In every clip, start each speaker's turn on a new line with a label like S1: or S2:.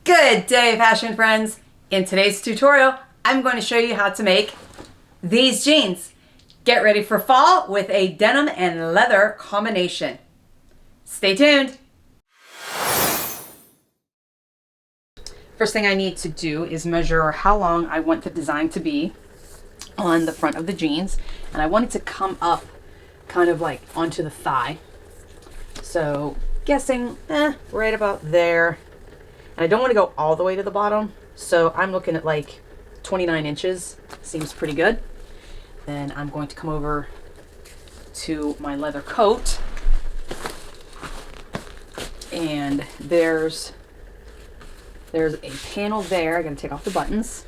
S1: Good day, fashion friends. In today's tutorial, I'm going to show you how to make these jeans. Get ready for fall with a denim and leather combination. Stay tuned. First thing I need to do is measure how long I want the design to be on the front of the jeans. And I want it to come up kind of like onto the thigh. So guessing right about there. And I don't want to go all the way to the bottom, so I'm looking at like 29 inches. Seems pretty good. Then I'm going to come over to my leather coat, and there's a panel there. I gotta take off the buttons,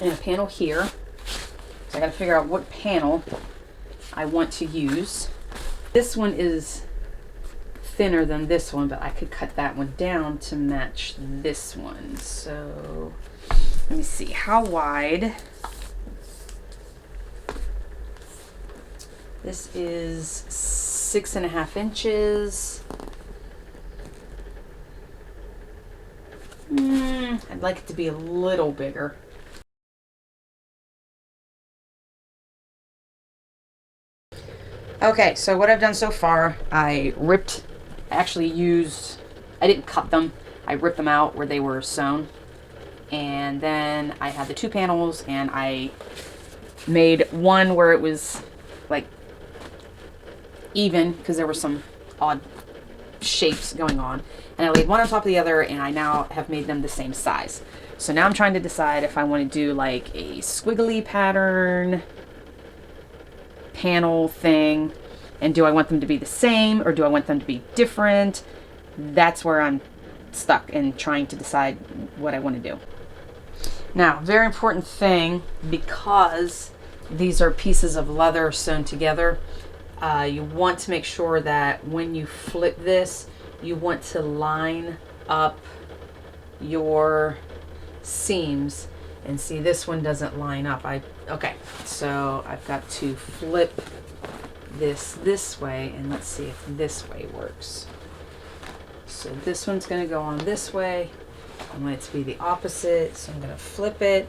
S1: and a panel here. So I gotta figure out what panel I want to use. This one is thinner than this one, but I could cut that one down to match this one. So let me see, how wide? This is 6.5 inches. I'd like it to be a little bigger. Okay, so what I've done so far, I didn't cut them. I ripped them out where they were sewn. And then I had the two panels, and I made one where it was like even, because there were some odd shapes going on. And I laid one on top of the other, and I now have made them the same size. So now I'm trying to decide if I want to do like a squiggly pattern panel thing, and do I want them to be the same or do I want them to be different? That's where I'm stuck in trying to decide what I want to do. Now, very important thing, because these are pieces of leather sewn together, you want to make sure that when you flip this, you want to line up your seams. And see, this one doesn't line up. Okay, so I've got to flip this way, and let's see if this way works. So this one's going to go on this way. I want it to be the opposite, so I'm going to flip it,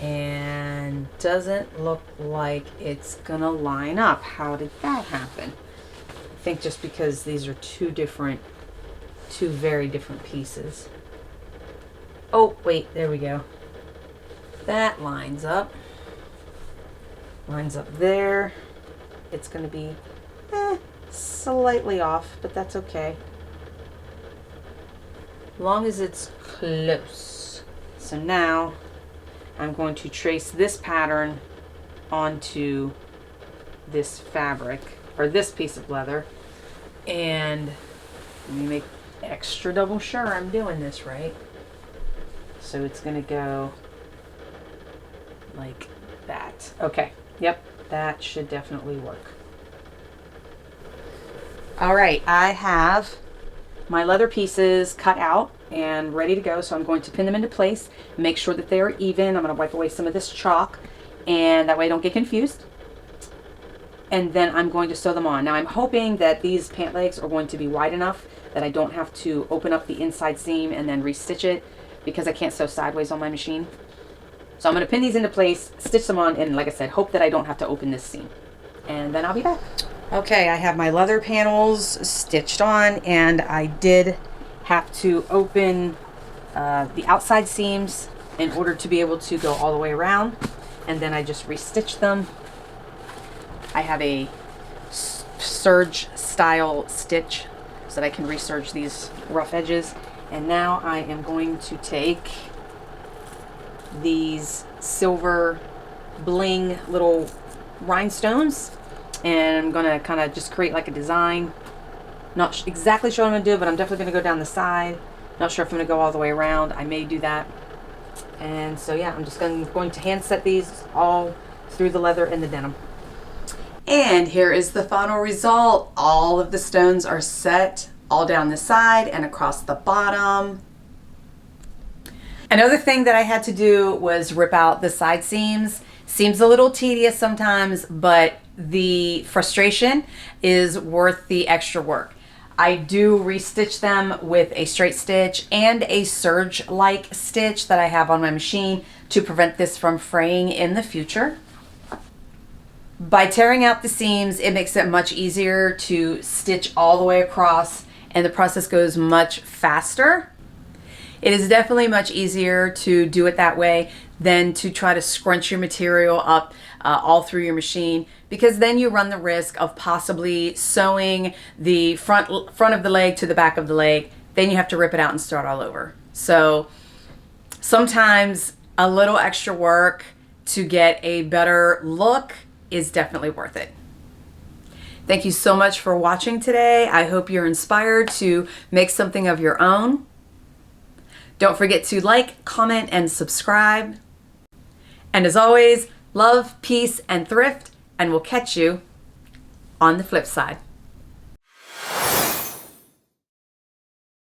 S1: and doesn't look like it's going to line up. How did that happen? I think just because these are two very different pieces. Oh, wait, there we go. That lines up there. It's going to be slightly off, but that's okay, long as it's close. So now I'm going to trace this pattern onto this fabric, or this piece of leather, and let me make extra double sure I'm doing this right. So it's going to go like that. Okay, yep, that should definitely work. All right, I have my leather pieces cut out and ready to go, so I'm going to pin them into place, make sure that they are even. I'm going to wipe away some of this chalk, and that way I don't get confused. And then I'm going to sew them on. Now I'm hoping that these pant legs are going to be wide enough that I don't have to open up the inside seam and then restitch it, because I can't sew sideways on my machine. So I'm going to pin these into place, stitch them on, and like I said, hope that I don't have to open this seam. And then I'll be back. Okay, I have my leather panels stitched on, and I did have to open the outside seams in order to be able to go all the way around. And then I just restitched them. I have a serge style stitch so that I can reserge these rough edges. And now I am going to take these silver bling little rhinestones, and I'm gonna kind of just create like a design. Not exactly sure what I'm gonna do, but I'm definitely gonna go down the side. Not sure if I'm gonna go all the way around. I may do that. And so yeah, I'm just going to hand set these all through the leather and the denim. And here is the final result. All of the stones are set all down the side and across the bottom. Another thing that I had to do was rip out the side seams. Seems a little tedious sometimes, but the frustration is worth the extra work. I do restitch them with a straight stitch and a serge-like stitch that I have on my machine to prevent this from fraying in the future. By tearing out the seams, it makes it much easier to stitch all the way across, and the process goes much faster. It is definitely much easier to do it that way than to try to scrunch your material up all through your machine, because then you run the risk of possibly sewing the front of the leg to the back of the leg. Then you have to rip it out and start all over. So sometimes a little extra work to get a better look is definitely worth it. Thank you so much for watching today. I hope you're inspired to make something of your own. Don't forget to like, comment, and subscribe. And as always, love, peace, and thrift, and we'll catch you on the flip side.